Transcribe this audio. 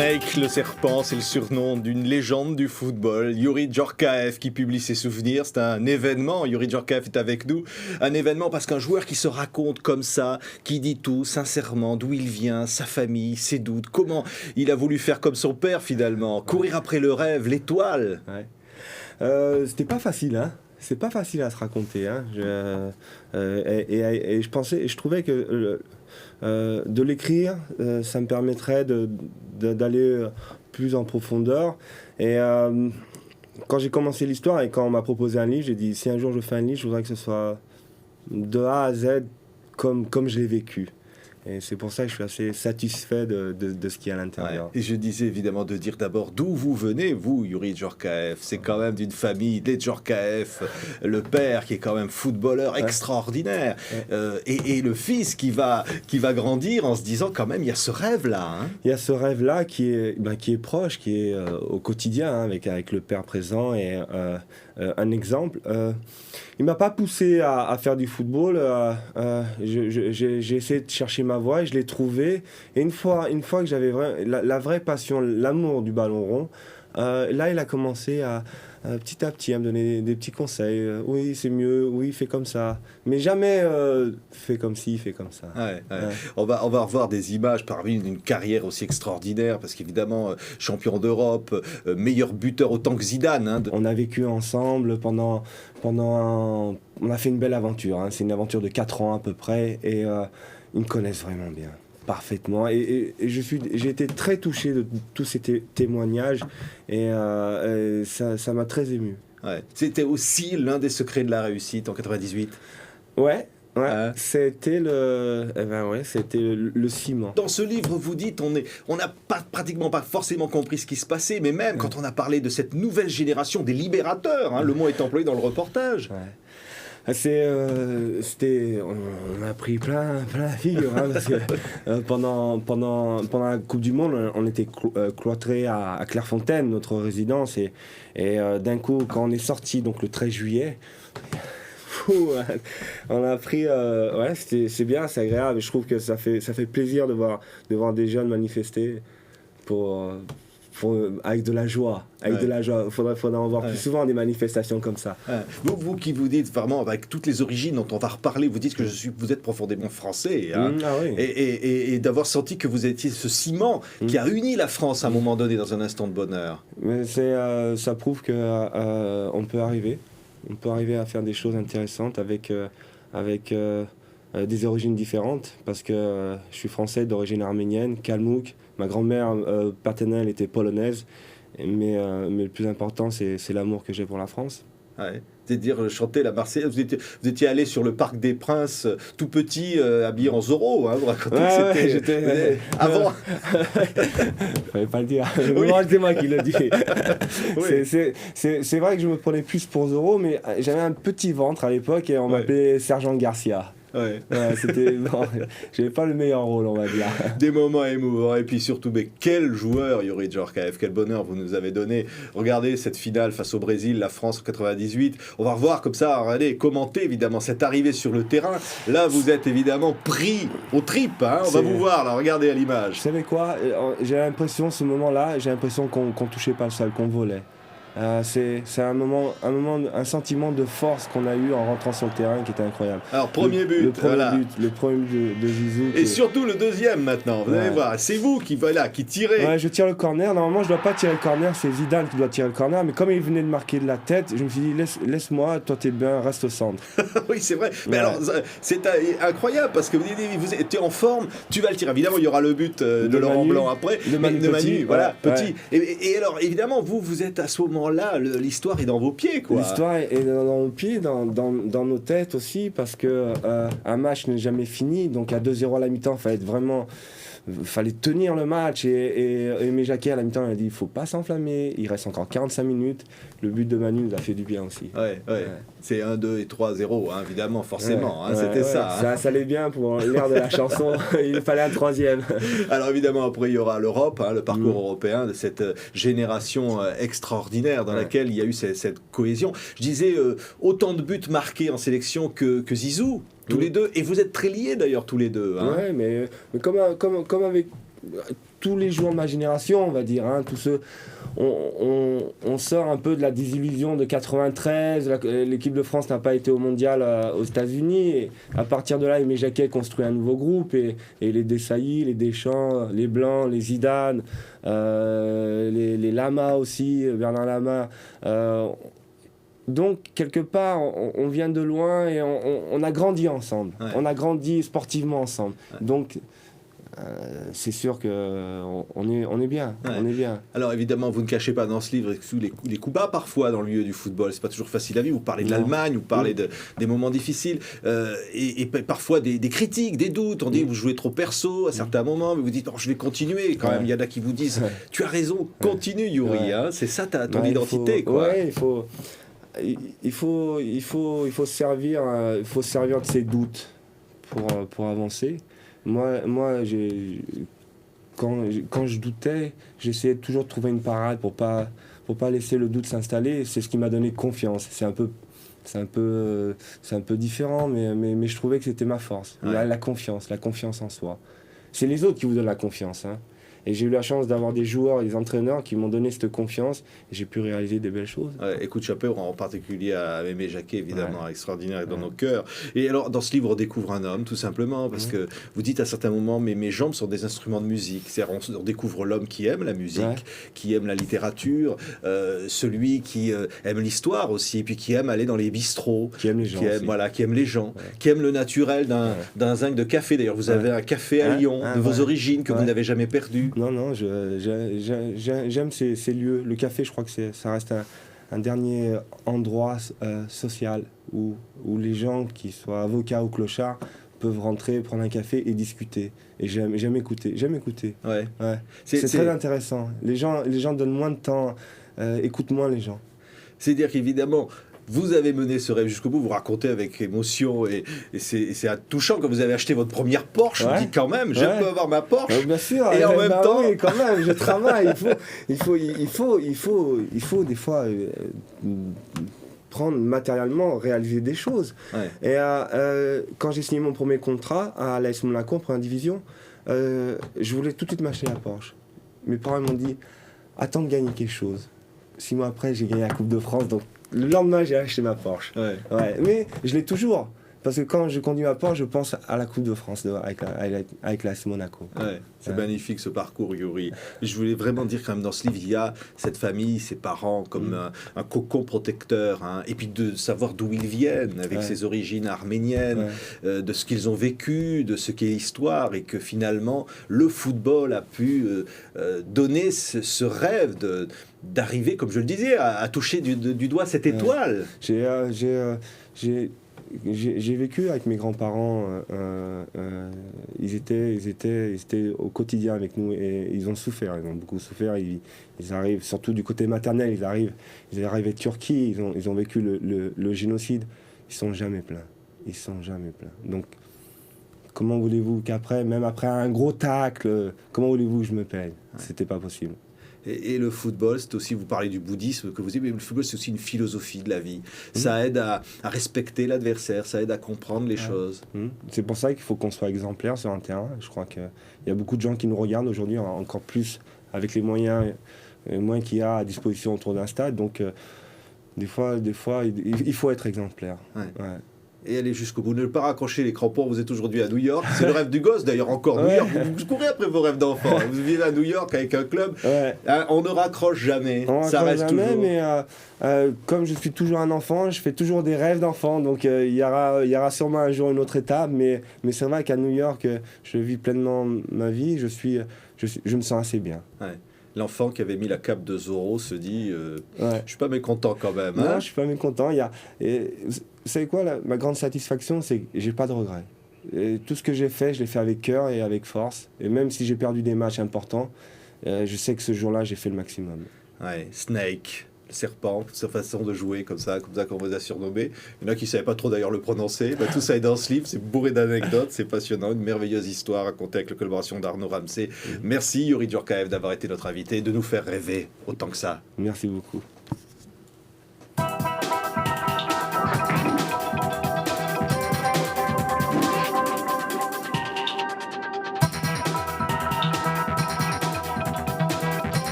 Snake, le serpent, c'est le surnom d'une légende du football, Youri Djorkaeff, qui publie ses souvenirs. C'est un événement, Youri Djorkaeff est avec nous. Un événement parce qu'un joueur qui se raconte comme ça, qui dit tout sincèrement, d'où il vient, sa famille, ses doutes, comment il a voulu faire comme son père finalement, courir après le rêve, l'étoile. Ouais. C'était pas facile, hein. C'est pas facile à se raconter, hein. Et je trouvais que de l'écrire, ça me permettrait d'aller plus en profondeur. Et quand j'ai commencé l'histoire et quand on m'a proposé un livre, j'ai dit si un jour je fais un livre, je voudrais que ce soit de A à Z comme je l'ai vécu. Et c'est pour ça que je suis assez satisfait de ce qu'il y a à l'intérieur. Ouais. Et je disais évidemment de dire d'abord d'où vous venez, vous, Youri Djorkaeff. C'est quand même d'une famille des Djorkaeff, le père qui est quand même footballeur extraordinaire, et le fils qui va grandir en se disant quand même il y a ce rêve-là. Hein. Il y a ce rêve-là qui est proche, qui est au quotidien, hein, avec le père présent. Et un exemple, il ne m'a pas poussé à faire du football. J'ai essayé de chercher ma voie et je l'ai trouvée. Et une fois que j'avais la vraie passion, l'amour du ballon rond, là, il a commencé petit à petit à me donner des petits conseils. Oui, c'est mieux. Oui, fais comme ça. Mais jamais fais comme ci, fais comme ça. Ouais. On va revoir des images parmi d'une carrière aussi extraordinaire, parce qu'évidemment, champion d'Europe, meilleur buteur autant que Zidane. Hein. On a vécu ensemble pendant on a fait une belle aventure. Hein. C'est une aventure de 4 ans à peu près. Et ils me connaissent vraiment bien. Parfaitement. Et j'ai été très touché de tous ces témoignages et ça m'a très ému. Ouais. C'était aussi l'un des secrets de la réussite en 98. Ouais. C'était le ciment. Dans ce livre, vous dites, on n'a pratiquement pas forcément compris ce qui se passait, mais même quand on a parlé de cette nouvelle génération des libérateurs, hein, le mot est employé dans le reportage. Ouais. On a pris plein la figure, hein, parce que pendant la Coupe du Monde, on était cloîtrés à Clairefontaine, notre résidence, et d'un coup, quand on est sorti, donc le 13 juillet, on a pris, c'est bien, c'est agréable, et je trouve que ça fait plaisir de voir des jeunes manifester avec de la joie. De la joie. Faudrait en voir plus souvent des manifestations comme ça. Ouais. Vous qui vous dites vraiment, avec toutes les origines dont on va reparler, vous dites que vous êtes profondément français. Hein, oui. Et d'avoir senti que vous étiez ce ciment qui a uni la France à un moment donné dans un instant de bonheur. Mais ça prouve qu'on peut arriver. On peut arriver à faire des choses intéressantes avec des origines différentes, parce que je suis français d'origine arménienne, kalmouk. Ma grand-mère paternelle était polonaise, mais le plus important, c'est l'amour que j'ai pour la France. Ouais. C'est-à-dire chanter la Marseillaise. Vous étiez allé sur le Parc des Princes, tout petit, habillé en Zorro. Hein, vous racontez que j'étais avant. Fallait pas le dire. C'est moi qui le dis. Oui. C'est vrai que je me prenais plus pour Zorro, mais j'avais un petit ventre à l'époque et on m'appelait Sergent Garcia. J'avais pas le meilleur rôle, on va dire. Des moments émouvants, et puis surtout, mais quel joueur, Youri Djorkaeff, quel bonheur vous nous avez donné. Regardez cette finale face au Brésil, la France en 98. On va revoir comme ça, regardez, commenter évidemment cette arrivée sur le terrain. Là, vous êtes évidemment pris aux tripes. Hein. On va vous voir, là, regardez à l'image. Vous savez quoi, j'ai l'impression, ce moment-là, qu'on touchait pas le sol, qu'on volait. C'est un sentiment de force qu'on a eu en rentrant sur le terrain qui était incroyable. Alors premier but, le premier but de Zizou. Et surtout le deuxième maintenant, vous allez voir, c'est vous qui tirez. Ouais, je tire le corner, normalement je dois pas tirer le corner, c'est Zidane qui doit tirer le corner, mais comme il venait de marquer de la tête, je me suis dit laisse-moi, toi t'es bien, reste au centre. Oui c'est vrai, mais alors c'est incroyable parce que vous étiez en forme, tu vas le tirer, évidemment il y aura le but de Laurent Blanc après, de Manu, voilà, petit. Et alors évidemment vous êtes à ce moment-là, l'histoire est dans vos pieds, quoi. L'histoire est dans nos pieds, dans nos têtes aussi, parce que un match n'est jamais fini, donc à 2-0 à la mi-temps, fallait tenir le match, et Aimé Jacquet à la mi-temps il a dit il faut pas s'enflammer, il reste encore 45 minutes. Le but de Manu nous a fait du bien aussi. Ouais. C'est 1-2 et 3-0, hein, évidemment, forcément, c'était ça. Hein. Ça allait bien pour l'air de la chanson, il fallait un troisième. Alors évidemment, après il y aura l'Europe, hein, le parcours européen de cette génération extraordinaire dans laquelle il y a eu cette cohésion. Je disais, autant de buts marqués en sélection que Zizou, tous les deux, et vous êtes très liés d'ailleurs tous les deux. Hein. Ouais, mais comme avec tous les joueurs de ma génération, on va dire, hein, tous ceux, on sort un peu de la désillusion de 93, l'équipe de France n'a pas été au mondial aux États-Unis, et à partir de là, Aimé Jacquet construit un nouveau groupe, et les Desailly, les Deschamps, les Blancs, les Zidane, les Lama aussi, Bernard Lama. Donc, quelque part, on vient de loin et on a grandi ensemble. Ouais. On a grandi sportivement ensemble. Ouais. Donc, c'est sûr qu'on est bien. Ouais. On est bien. Alors, évidemment, vous ne cachez pas dans ce livre les coups bas parfois dans le milieu du football. C'est pas toujours facile à vivre. Vous parlez de l'Allemagne, vous parlez des moments difficiles et parfois des critiques, des doutes. On dit vous jouez trop perso à certains moments, mais vous dites je vais continuer. Quand même, il y en a qui vous disent tu as raison, continue, Youri. Hein, c'est ça ton identité. Il faut se servir de ses doutes pour avancer. Moi quand je doutais, j'essayais toujours de trouver une parade pour pas laisser le doute s'installer. C'est ce qui m'a donné confiance. C'est un peu différent, mais je trouvais que c'était ma force. Ouais. La confiance en soi. C'est les autres qui vous donnent la confiance, hein. Et j'ai eu la chance d'avoir des joueurs et des entraîneurs qui m'ont donné cette confiance et j'ai pu réaliser des belles choses. Ouais, écoute, chapeau en particulier à Aimé Jacquet, évidemment, extraordinaire dans nos cœurs. Et alors, dans ce livre, on découvre un homme, tout simplement, parce que vous dites à certains moments, mais mes jambes sont des instruments de musique. C'est-à-dire, on découvre l'homme qui aime la musique, qui aime la littérature, celui qui aime l'histoire aussi, et puis qui aime aller dans les bistrots, qui aime les gens, qui aime les gens, qui aime le naturel d'un zinc de café. D'ailleurs, vous avez un café à Lyon, de vos origines, que vous n'avez jamais perdu. Non, j'aime ces lieux. Le café, je crois que ça reste un dernier endroit social où les gens, qui soient avocats ou clochards, peuvent rentrer, prendre un café et discuter. Et j'aime écouter. Ouais. C'est très intéressant. Les gens donnent moins de temps, écoutent moins les gens. C'est-à-dire qu'évidemment, vous avez mené ce rêve jusqu'au bout, vous racontez avec émotion et c'est touchant quand vous avez acheté votre première Porsche. Vous dites quand même, je peux avoir ma Porsche. Bien sûr. Et en même temps, oui, quand même, je travaille. Il faut des fois prendre matériellement, réaliser des choses. Ouais. Et quand j'ai signé mon premier contrat à l'AS Monaco en première division, je voulais tout de suite m'acheter la Porsche. Mes parents m'ont dit attends de gagner quelque chose. 6 mois après, j'ai gagné la Coupe de France, donc le lendemain, j'ai acheté ma Porsche. Ouais. Mais je l'ai toujours. Parce que quand je conduis ma Porsche, je pense à la Coupe de France avec l'AS Monaco. Ouais, c'est magnifique ce parcours, Youri. Je voulais vraiment dire quand même dans ce livre, il y a cette famille, ses parents comme un cocon protecteur, hein, et puis de savoir d'où ils viennent, avec ses origines arméniennes, de ce qu'ils ont vécu, de ce qu'est l'histoire, et que finalement, le football a pu donner ce rêve d'arriver, comme je le disais, à toucher du doigt cette étoile. J'ai vécu avec mes grands-parents, ils étaient au quotidien avec nous et ils ont souffert, ils ont beaucoup souffert. Ils arrivent, surtout du côté maternel, ils arrivent de Turquie, ils ont vécu le génocide. Ils sont jamais pleins. Donc, comment voulez-vous qu'après, même après un gros tacle, comment voulez-vous que je me plaigne ? C'était pas possible. Et le football, c'est aussi, vous parlez du bouddhisme que vous dites, mais le football, c'est aussi une philosophie de la vie. Ça aide à respecter l'adversaire, ça aide à comprendre les choses. C'est pour ça qu'il faut qu'on soit exemplaire sur un terrain. Je crois qu'il y a beaucoup de gens qui nous regardent aujourd'hui, encore plus avec les moyens qu'il y a à disposition autour d'un stade. Donc, des fois, il faut être exemplaire. Et aller jusqu'au bout. Ne pas raccrocher les crampons. Vous êtes aujourd'hui à New York. C'est le rêve du gosse, d'ailleurs, encore New York. Vous courez après vos rêves d'enfant. Vous vivez à New York avec un club. On ne raccroche jamais. Ça reste toujours. Mais comme je suis toujours un enfant, je fais toujours des rêves d'enfant. Donc il y aura sûrement un jour une autre étape. Mais c'est vrai qu'à New York, je vis pleinement ma vie. Je me sens assez bien. L'enfant qui avait mis la cape de Zorro se dit je suis pas mécontent quand même. Non, je suis pas mécontent. Vous savez quoi, ma grande satisfaction, c'est que j'ai pas de regrets. Et tout ce que j'ai fait, je l'ai fait avec cœur et avec force. Et même si j'ai perdu des matchs importants, je sais que ce jour-là, j'ai fait le maximum. Snake, le serpent, sa façon de jouer comme ça qu'on vous a surnommé. Il y en a qui ne savaient pas trop d'ailleurs le prononcer. Tout ça est dans ce livre, c'est bourré d'anecdotes, c'est passionnant, une merveilleuse histoire racontée avec la collaboration d'Arnaud Ramsey. Merci Youri Djorkaeff d'avoir été notre invité et de nous faire rêver autant que ça. Merci beaucoup.